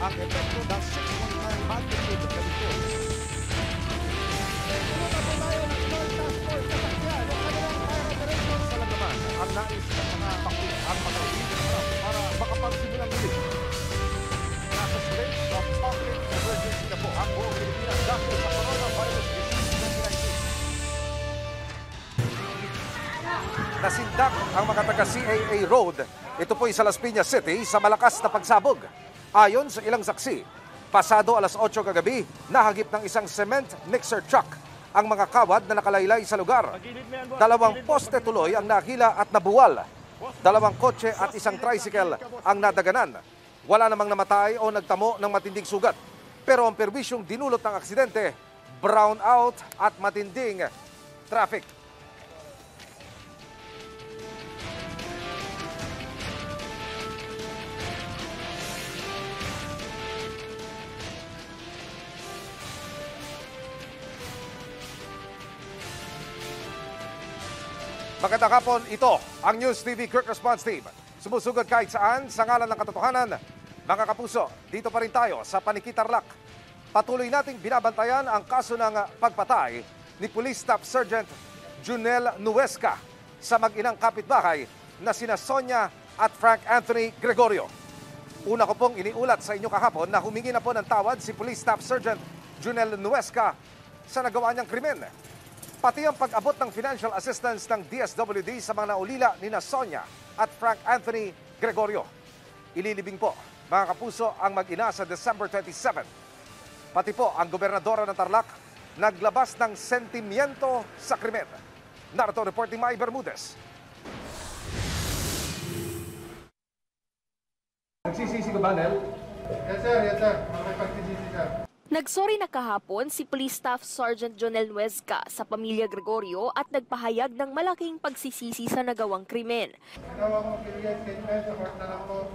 ang epekto ng 6.9 magnitude na ito. Pumunta po tayo ng Small Task Force sa Sakyan, yung kanilang fire operation sa Lagaman. Ang nais ng mga ang mga para makapagsimulang ulit. Nasa state of public emergency na po ang buong Pilipinas dahil sa coronavirus disease 2019. Nasindak ang mga taga-CAA Road. Ito po sa Las Piñas City sa malakas na pagsabog. Ayon sa ilang saksi, pasado alas 8 kagabi, nahagip ng isang cement mixer truck ang mga kawad na nakalaylay sa lugar. 2 poste tuloy ang nakila at nabuwal. 2 kotse at isang tricycle ang nadaganan. Wala namang namatay o nagtamo ng matinding sugat. Pero ang perwisyong dinulot ng aksidente, brown out at matinding traffic. Magandang hapon, ito ang News TV Quick Response Team. Sumusugod kahit saan sa ngalan ng katotohanan. Mga kapuso, dito pa rin tayo sa Paniki Tarlac. Patuloy nating binabantayan ang kaso ng pagpatay ni Police Staff Sergeant Junel Nuesca sa mag-inang kapitbahay na sina Sonia at Frank Anthony Gregorio. Una ko pong iniulat sa inyo kahapon na humingi na po ng tawad si Police Staff Sergeant Junel Nuesca sa nagawa niyang krimen. Pati ang pag-abot ng financial assistance ng DSWD sa mga naulila ni Sonia at Frank Anthony Gregorio. Ililibing po, mga kapuso, ang mag-ina sa December 27. Pati po ang gobernadora ng Tarlac naglabas ng sentimiento sa krimen. Narito reporting Mai Bermudez. Nagsisisi ka ba, Nel? Yes, sir. Yes, sir. Makipagtisisi, sir. Nagsorry na kahapon si Police Staff Sergeant Jonel Nuesca sa pamilya Gregorio at nagpahayag ng malaking pagsisisi sa nagawang krimen. Ginawa ko magbibigay statement sa court na lang po.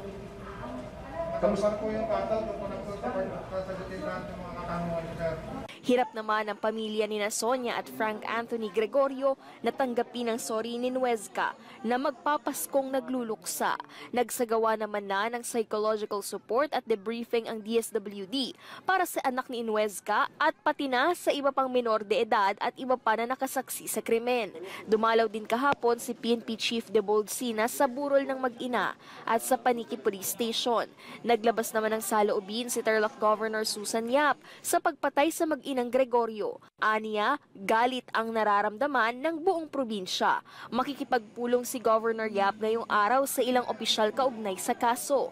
Matapos po yung kaso, doon po na po sa court sasagutin lahat ng mga katanungan, sir. Hirap naman ang pamilya ni Sonia at Frank Anthony Gregorio na tanggapin ang sorry ni Nuesca na magpapaskong nagluluksa. Nagsagawa naman na ng psychological support at debriefing ang DSWD para sa anak ni Nuesca at pati na sa iba pang minor de edad at iba pa na nakasaksi sa krimen. Dumalaw din kahapon si PNP Chief De Bolsina sa burol ng mag-ina at sa Paniki Police Station. Naglabas naman ng saloobin si Tarlac Governor Susan Yap sa pagpatay sa mag-inang Gregorio. Aniya, galit ang nararamdaman ng buong probinsya. Makikipagpulong si Governor Yap ngayong araw sa ilang opisyal kaugnay sa kaso.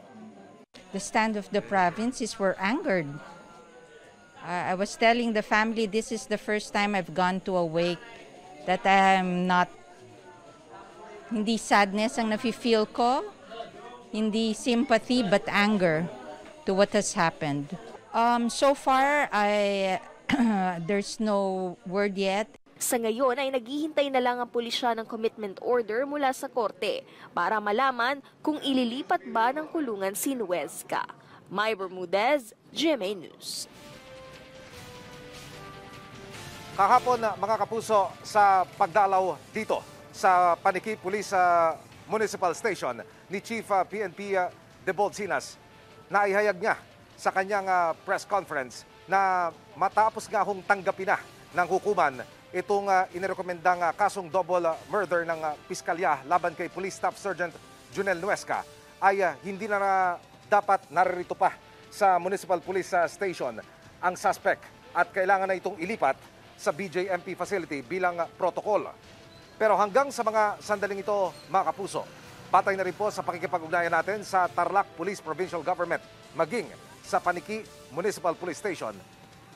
The stand of the province is we're angered. I was telling the family this is the first time I've gone to a wake that I am not, hindi sadness ang nafe-feel ko, hindi sympathy but anger to what has happened. So far, there's no word yet. Sa ngayon ay naghihintay na lang ang pulisya ng commitment order mula sa korte para malaman kung ililipat ba ng kulungan si Nuesca. Mai Bermudez, GMA News. Kahapon, mga kapuso, sa pagdalaw dito sa Paniki Police Municipal Station ni Chief PNP De Bolsinas, naihayag niya sa kanyang press conference na matapos nga hong tanggapin na ng hukuman itong inirekomendang kasong double murder ng piskalya laban kay Police Staff Sergeant Junel Nuesca ay hindi na dapat naririto pa sa Municipal Police Station ang suspect at kailangan na itong ilipat sa BJMP facility bilang protocol. Pero hanggang sa mga sandaling ito, mga kapuso, batay na rin po sa pakikipag-ugnayan natin sa Tarlac Police Provincial Government maging sa Paniki Municipal Police Station,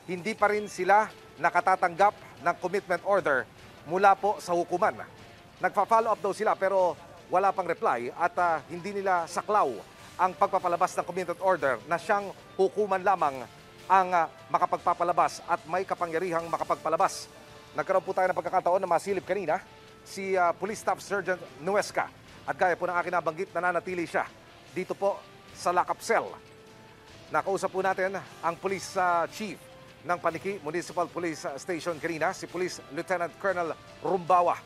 hindi pa rin sila nakatatanggap ng commitment order mula po sa hukuman. Nagpa-follow up daw sila pero wala pang reply at hindi nila saklaw ang pagpapalabas ng commitment order na siyang hukuman lamang ang makapagpapalabas at may kapangyarihang makapagpalabas. Nagkaroon po tayo ng pagkakataon na masilip kanina si Police Staff Sergeant Nuesca at gaya po ng akin nabanggit, nananatili siya dito po sa lock-up cell. Nakausap po natin ang Police Chief ng Paniki Municipal Police Station kanina, si Police Lieutenant Colonel Rumbawa.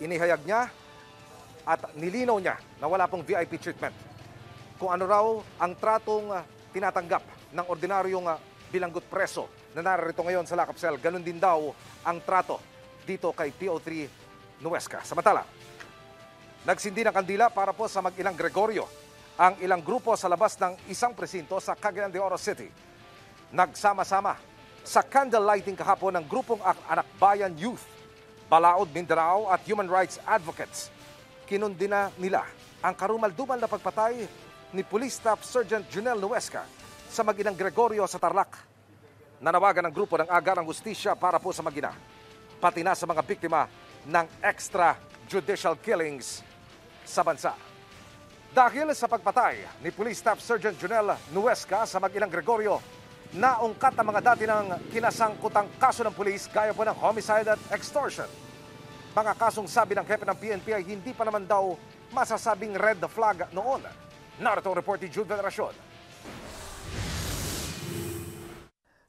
Inihayag niya at nilinaw niya na wala pong VIP treatment. Kung ano raw ang tratong tinatanggap ng ordinaryong bilanggut preso na narito ngayon sa Lakap Cell. Ganun din daw ang trato dito kay PO3 Nuesca. Samantala, nagsindi ng kandila para po sa mag-ilang Gregorio ang ilang grupo sa labas ng isang presinto sa Cagayan de Oro City. Nagsama-sama sa candle lighting kahapon ng grupong Anak Bayan Youth, Balaod Mindanao at human rights advocates. Kinundina nila ang karumal-dumal na pagpatay ni Police Staff Sergeant Junel Nuesca sa mag-inang Gregorio sa Tarlac. Nanawagan ng grupo ng agarang hustisya para po sa mag-ina, pati na sa mga biktima ng extrajudicial killings sa bansa. Dahil sa pagpatay ni Police Staff Sergeant Junel Nuesca sa mag-inang Gregorio, naungkat ang mga dati ng kinasangkutang kaso ng pulis gaya po ng homicide at extortion. Mga kasong sabi ng hepe ng PNP ay hindi pa naman daw masasabing red flag noon. Narito ang report ni Jude Veneracion.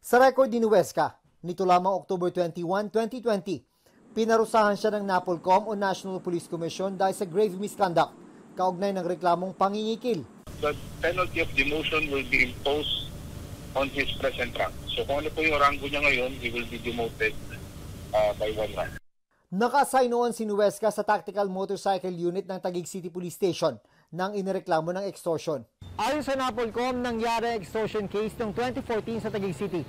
Sa record ni Nuesca, nito lamang October 21, 2020, pinarusahan siya ng NAPOLCOM o National Police Commission dahil sa grave misconduct, kaugnay ng reklamong pangingikil. The penalty of demotion will be imposed on his present rank. So kung ano po yung rango niya ngayon, he will be demoted by 1 rank. Naka-assign noon si Nuesca sa Tactical Motorcycle Unit ng Taguig City Police Station nang inireklamo ng extortion. Ayon sa NAPOLCOM, nangyari extortion case noong 2014 sa Taguig City.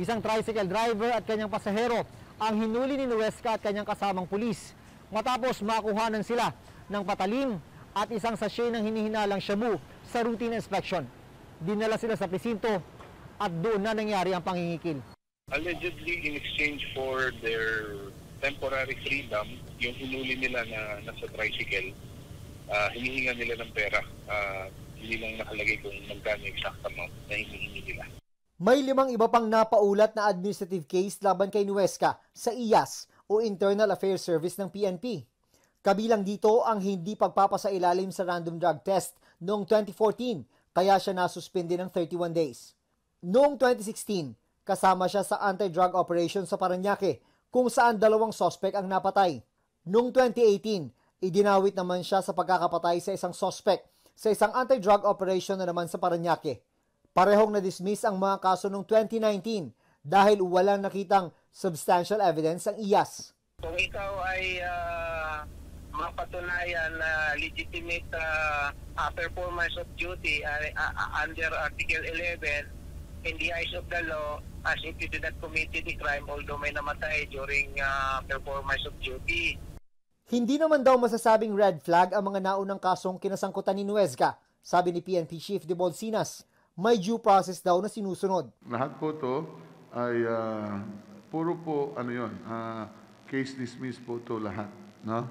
Isang tricycle driver at kanyang pasahero ang hinuli ni Nuesca at kanyang kasamang pulis. Matapos makuhanan sila ng patalim at isang sachet ng hinihinalang shabu sa routine inspection. Dinala sila sa presinto at doon na nangyari ang pangingikil. Allegedly, in exchange for their temporary freedom, yung hinuli nila na nasa tricycle, hinihinga nila ng pera. Hindi lang nakalagay kung magkano exact amount na hinihingi nila. May 5 iba pang napaulat na administrative case laban kay Nuesca sa IAS o Internal Affairs Service ng PNP. Kabilang dito ang hindi pagpapasailalim sa random drug test noong 2014, kaya siya nasuspende ng 31 days. Noong 2016, kasama siya sa anti-drug operation sa Parañaque, kung saan 2 sospek ang napatay. Noong 2018, idinawit naman siya sa pagkakapatay sa isang sospek sa isang anti-drug operation na naman sa Parañaque. Parehong na-dismiss ang mga kaso noong 2019 dahil walang nakitang substantial evidence ang IAS. Kung ikaw ay mapatunayan na legitimate performance of duty under Article 11 in the eyes of the law, as if you did not commit the crime although may namatay during performance of duty. Hindi naman daw masasabing red flag ang mga naunang kasong kinasangkutan ni Nuesca, sabi ni PNP Chief de Bolsinas. May due process daw na sinusunod. Lahat po to ay puro po case dismiss po to lahat, no?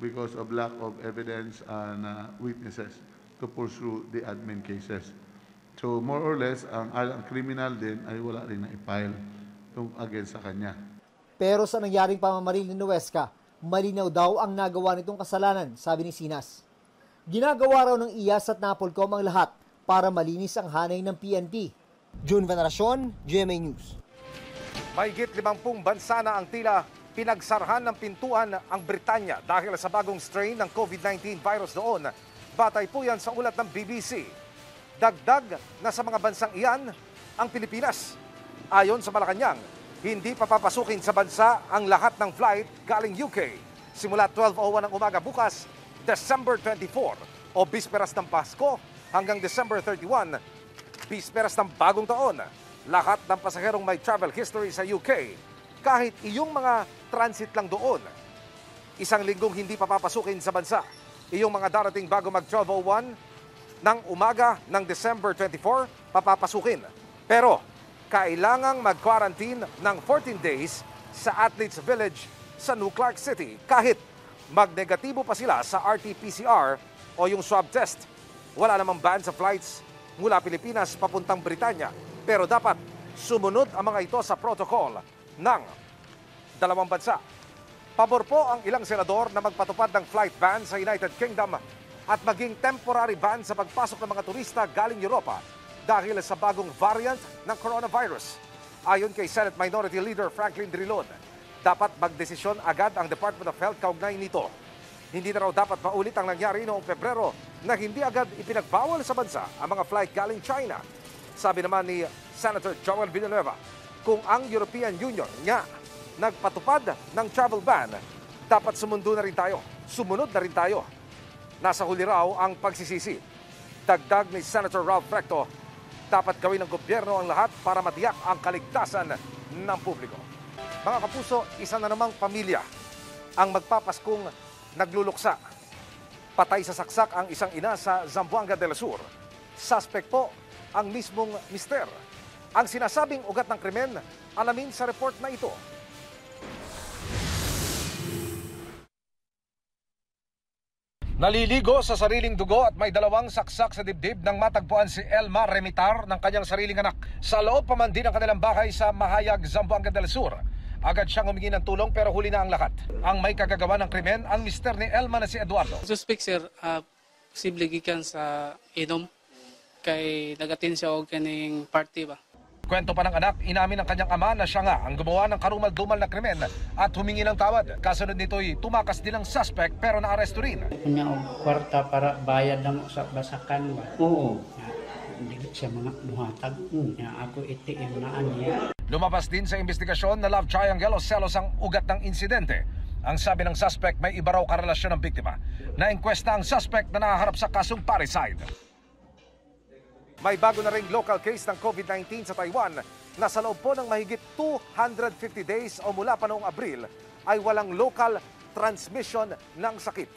Because of lack of evidence and witnesses to pursue the admin cases. So more or less, ang criminal din ay wala rin na-file against sa kanya. Pero sa nangyaring pamamaril ni Nuesca, malinaw daw ang nagawa nitong kasalanan, sabi ni Sinas. Ginagawa raw ng IAS at NAPOLCOM ang lahat para malinis ang hanay ng PNP. June Veneracion, GMA News. Mahigit 50 bansa na ang tila pinagsarhan ng pintuan ang Britanya dahil sa bagong strain ng COVID-19 virus noon. Batay po yan sa ulat ng BBC. Dagdag na sa mga bansang iyan ang Pilipinas. Ayon sa Malacanang, hindi papapasukin sa bansa ang lahat ng flight galing UK. Simula 12:01 ng umaga bukas, December 24 o bisperas ng Pasko hanggang December 31, bisperas ng bagong taon. Lahat ng pasaherong may travel history sa UK, kahit iyong mga transit lang doon, 1 linggong hindi papapasukin sa bansa. Iyong mga darating bago mag 12:01 ng umaga ng December 24, papapasukin. Pero, kailangang mag-quarantine ng 14 days sa Athletes Village sa New Clark City kahit magnegatibo pa sila sa RT-PCR o yung swab test. Wala namang ban sa flights mula Pilipinas papuntang Britanya, pero dapat sumunod ang mga ito sa protocol ng 2 bansa. Pabor po ang ilang senador na magpatupad ng flight ban sa United Kingdom at maging temporary ban sa pagpasok ng mga turista galing Europa dahil sa bagong variant ng coronavirus. Ayon kay Senate Minority Leader Franklin Drilon, dapat magdesisyon agad ang Department of Health kaugnay nito. Hindi na raw dapat maulit ang nangyari noong Pebrero na hindi agad ipinagbawal sa bansa ang mga flight galing China. Sabi naman ni Senator Joel Villanueva, kung ang European Union nga nagpatupad ng travel ban, dapat sumunod na rin tayo. Nasa huli raw ang pagsisisi. Dagdag ni Senator Ralph Recto, dapat gawin ng gobyerno ang lahat para matiyak ang kaligtasan ng publiko. Mga kapuso, isa na namang pamilya ang magpapaskong nagluluksa. Patay sa saksak ang isang ina sa Zamboanga del Sur. Suspect po ang mismong mister. Ang sinasabing ugat ng krimen, alamin sa report na ito. Naliligo sa sariling dugo at may dalawang saksak sa dibdib nang matagpuan si Elma Remitar ng kanyang sariling anak sa loob pa man din ng kanilang bahay sa Mahayag, Zamboanga del Sur. Agad siyang humingi ng tulong pero huli na ang lahat. Ang may kagagawa ng krimen, ang mister ni Elma na si Eduardo. Suspect sir, posible gikan sa inom kay nagatin siya og kaning party ba. Kwento pa ng anak, inamin ng kanyang ama na siya nga ang gumawa ng karumal-dumal na krimen at humingi ng tawad. Kasunod nito'y tumakas din ang suspect pero naaresto rin. Kanya og kwarta para bayad lang sa basakan ba. Oo. Hindi siya mga muhatag. Ako itiim na niya. Lumabas din sa investigasyon na love triangle o selos ang ugat ng insidente. Ang sabi ng suspect, may iba raw karelasyon ng biktima. Na-inquesta ang suspect na nahaharap sa kasong parricide. May bago na ring local case ng COVID-19 sa Taiwan na sa loob po ng mahigit 250 days o mula pa noong Abril ay walang local transmission ng sakit.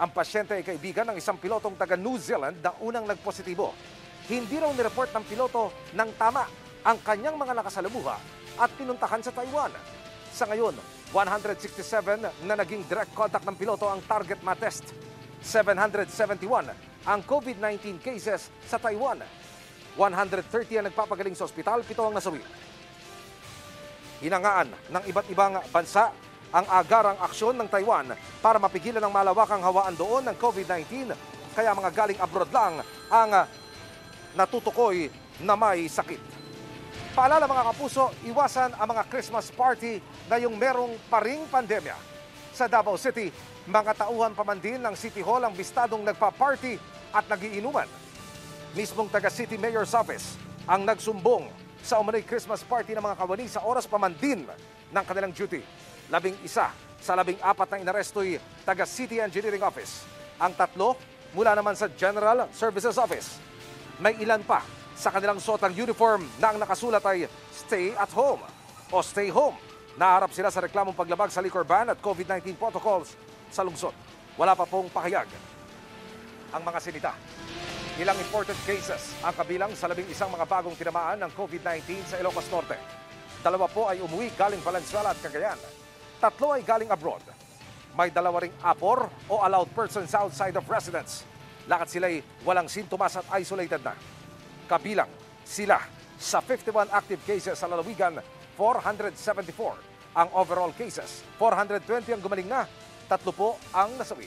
Ang pasyente ay kaibigan ng isang pilotong taga New Zealand na unang nagpositibo. Hindi raw nireport ng piloto ng tama ang kanyang mga nakasalamuha at pinuntahan sa Taiwan. Sa ngayon, 167 na naging direct contact ng piloto ang target matest. 771 ang COVID-19 cases sa Taiwan. 130 ang nagpapagaling sa ospital, 7 ang nasawi. Hinangaan ng iba't ibang bansa ang agarang aksyon ng Taiwan para mapigilan ang malawakang hawaan doon ng COVID-19. Kaya mga galing abroad lang ang natutukoy na may sakit. Paalala mga kapuso, iwasan ang mga Christmas party ngayong merong paring pandemya. Sa Davao City, mga tauhan pa man din ng City Hall ang bistadong nagpa-party at nagiinuman. Mismong taga City Mayor's Office ang nagsumbong sa umano'y Christmas party ng mga kawani sa oras pa man din ng kanilang duty. 11 sa 14 na inaresto'y taga City Engineering Office. Ang 3 mula naman sa General Services Office. May ilan pa sa kanilang suotang uniform na ang nakasulat ay Stay at Home o Stay Home. Naharap sila sa reklamong paglabag sa liquor ban at COVID-19 protocols sa lungsod. Wala pa pong pahayag ang mga sinita. Ilang imported cases ang kabilang sa 11 mga bagong tinamaan ng COVID-19 sa Ilocos Norte. 2 po ay umuwi galing Valenzuela at Cagayan. 3 ay galing abroad. May 2 ring APOR o allowed persons outside of residence. Lahat sila'y walang sintomas at isolated na. Kabilang sila sa 51 active cases sa lalawigan, 474 ang overall cases. 420 ang gumaling na, 3 po ang nasawi.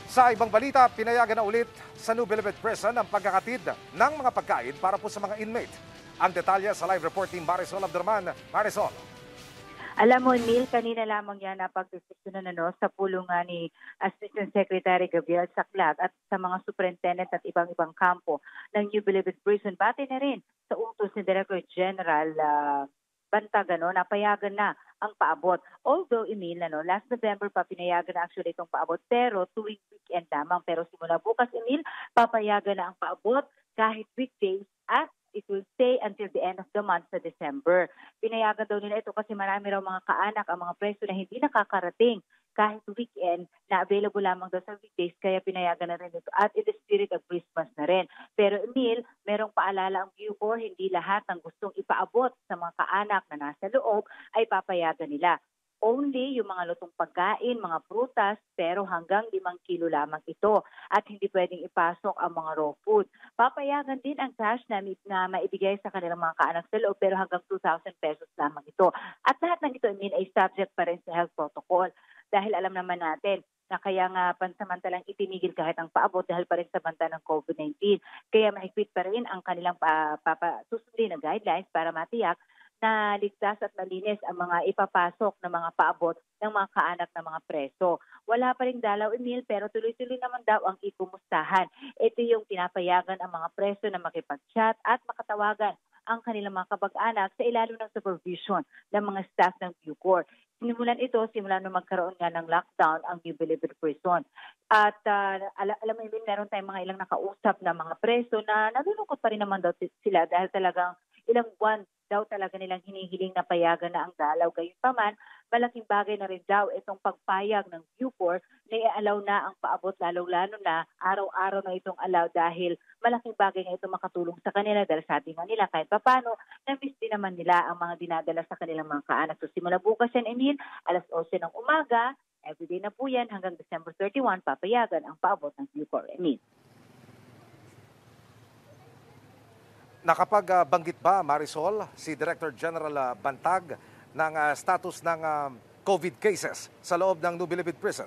Sa ibang balita, pinayagan na ulit sa New Bilibid Prison ang pagkakatid ng mga pagkain para po sa mga inmate. Ang detalye sa live report ni Marisol Abderman. Marisol. Alam mo, Neil, kanina lamang yan napagdesisyonan sa pulungan ni Assistant Secretary Gabriel Saclat at sa mga superintendent at ibang-ibang kampo ng New Bilibid Prison. Bati na rin sa utos ni Director General Bantag, napayagan na ang paabot. Although, Emil, last November pa pinayagan na actually itong paabot, pero tuwing weekend lamang. Pero simula bukas, Emil, papayagan na ang paabot kahit weekdays at it will stay until the end of the month sa December. Pinayagan daw nila ito kasi marami raw mga kaanak ang mga preso na hindi nakakarating kahit weekend na available lamang daw sa weekdays, kaya pinayagan na rin ito at in the spirit of Christmas na rin. Pero Emil, merong paalala ang Bucor, hindi lahat ng gustong ipaabot sa mga kaanak na nasa loob ay papayagan nila. Only yung mga lutong pagkain, mga prutas, pero hanggang 5 kilo lamang ito at hindi pwedeng ipasok ang mga raw food. Papayagan din ang cash na maibigay sa kanilang mga kaanak sa loob, pero hanggang 2,000 pesos lamang ito. At lahat ng ito, ay subject pa rin sa health protocol. Dahil alam naman natin na kaya nga pansamantalang itinigil kahit ang paabot dahil pa rin sa banta ng COVID-19. Kaya mahigpit pa rin ang kanilang susundin na guidelines para matiyak na ligtas at malinis ang mga ipapasok na mga paabot ng mga kaanak ng mga preso. Wala pa ring dalaw, Emil, pero tuloy-tuloy naman daw ang ikumustahan. Ito yung pinapayagan ang mga preso na makipag-chat at makatawagan ang kanilang mga kapag-anak sa ilalim ng supervision ng mga staff ng Bucor. Sinimulan ito simula nung magkaroon nga ng lockdown ang New Bilibid Prison. At alam mo, meron tayong mga ilang nakausap na mga preso na nalulungkot pa rin naman daw sila dahil talagang ilang buwan daw talaga nilang hinihiling na payagan na ang dalaw. Gayunpaman, malaking bagay na rin daw itong pagpayag ng Bucor na i-allow na ang paabot, lalo-lalo na araw-araw na itong allow dahil malaking bagay na ito makatulong sa kanila dahil sabi nga nila kahit papano, na-miss din naman nila ang mga dinadala sa kanilang mga kaanak. So simula bukas yan, Emil, alas 11 ng umaga, everyday na po yan hanggang December 31, papayagan ang paabot ng Bucor, Emil. Nakapagbanggit ba, Marisol, si Director General Bantag ng status ng COVID cases sa loob ng New Bilibid Prison?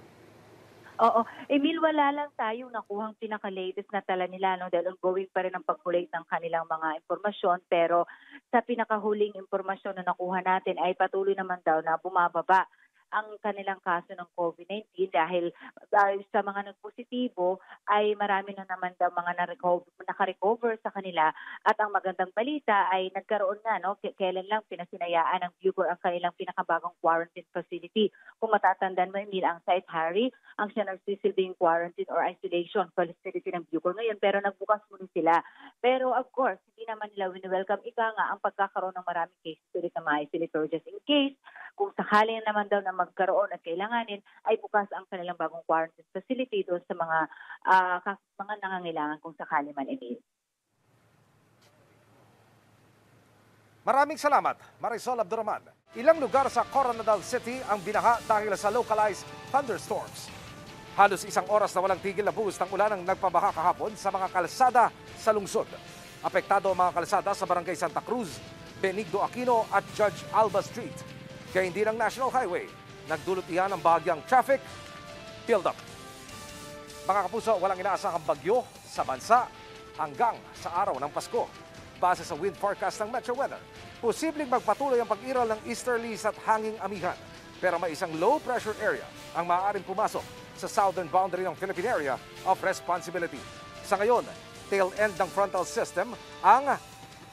Oo. Emil, wala lang tayong nakuhang pinaka-latest na tala nila, no? Dahil ongoing pa rin ang pag-collate ng kanilang mga impormasyon. Pero sa pinakahuling impormasyon na nakuha natin ay patuloy naman daw na bumababa ang kanilang kaso ng COVID-19 dahil sa mga nagpositibo ay marami na naman daw mga naka-recover sa kanila at ang magandang balita ay nagkaroon na, no? Kailan lang pinasinayaan ng Bucor ang kanilang pinakabagong quarantine facility. Kung matatandaan mo, Emil, ang Site Harry, ang siya nagsisilbing quarantine or isolation facility ng Bucor ngayon, pero nagbukas muna sila. Pero of course, hindi naman nila wini-welcome ika nga ang pagkakaroon ng maraming cases ulit na ma-isolate just in case kung sakali naman daw na magkaroon at kailanganin ay bukas ang kanilang bagong quarantine facility doon sa mga nangangailangan kung sakali man, Emil. Maraming salamat, Marisol Abdurrahman. Ilang lugar sa Coronadal City ang binaha dahil sa localized thunderstorms. Halos isang oras na walang tigil na buhos ng ulan ang nagpabaha kahapon sa mga kalsada sa lungsod. Apektado ang mga kalsada sa Barangay Santa Cruz, Benigno Aquino at Judge Alba Street. Kaya hindi ng National Highway, nagdulot iyan ng bahagyang traffic build-up. Mga kapuso, walang inaasahang bagyo sa bansa hanggang sa araw ng Pasko. Base sa wind forecast ng Metro Weather, posibleng magpatuloy ang pag-iral ng easterlies at hanging amihan. Pero may isang low pressure area ang maaaring pumasok sa southern boundary ng Philippine Area of Responsibility. Sa ngayon, tail end ng frontal system ang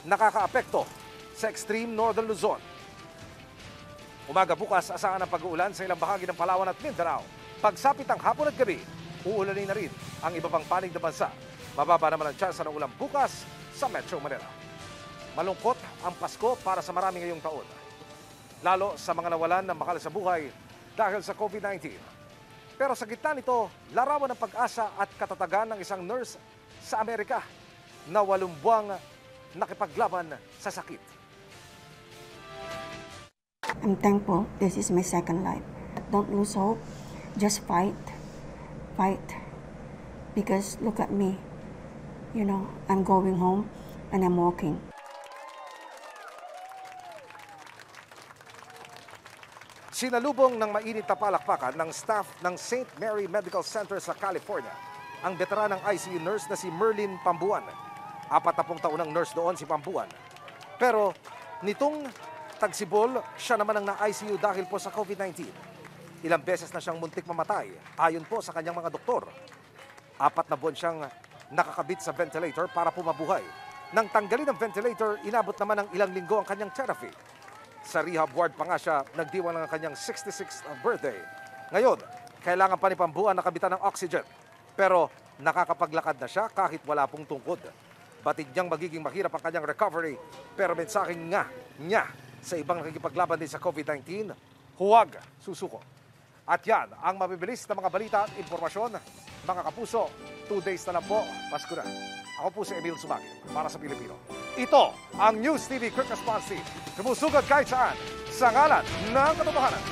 nakakaapekto sa extreme northern Luzon. Umaga bukas, asahan ang pag-uulan sa ilang bahagi ng Palawan at Mindanao. Pagsapit ng hapon at gabi, uulanin na rin ang iba pang panig na bansa. Mababa naman ang tsansa ng ulan bukas sa Metro Manila. Malungkot ang Pasko para sa marami ngayong taon. Lalo sa mga nawalan ng makal sa buhay dahil sa COVID-19. Pero sa gitna nito, larawan ng pag-asa at katatagan ng isang nurse sa Amerika na 8 buwang nakipaglaban sa sakit. I'm thankful this is my second life. Don't lose hope. Just fight. Fight. Because look at me. You know, I'm going home and I'm walking. Sinalubong ng mainit na palakpakan ng staff ng St. Mary Medical Center sa California ang veteranang ICU nurse na si Merlin Pambuan. 40 taon ng nurse doon si Pambuan. Pero nitong tagsibol, siya naman ang na-ICU dahil po sa COVID-19. Ilang beses na siyang muntik mamatay, ayon po sa kanyang mga doktor. 4 na buwan siyang nakakabit sa ventilator para pumabuhay. Nang tanggalin ang ventilator, inabot naman ng ilang linggo ang kanyang therapy. Sa rehab ward pa nga siya nagdiwang ng kanyang 66th birthday. Ngayon, kailangan pa ni Pambuan nakabitan ng oxygen. Pero nakakapaglakad na siya kahit wala pong tungkod. Batid niyang magiging mahirap ang kanyang recovery. Pero mensaheng nga niya sa ibang nakikipaglaban din sa COVID-19, huwag susuko. At yan ang mabibilis na mga balita at impormasyon. Mga kapuso, 2 days na lang po, Pasko na. Ako po si Emil Sumagi para sa Pilipino. Ito ang News TV Quick Response Team. Sumusugat kahit saan sa ngalan ng katotohanan.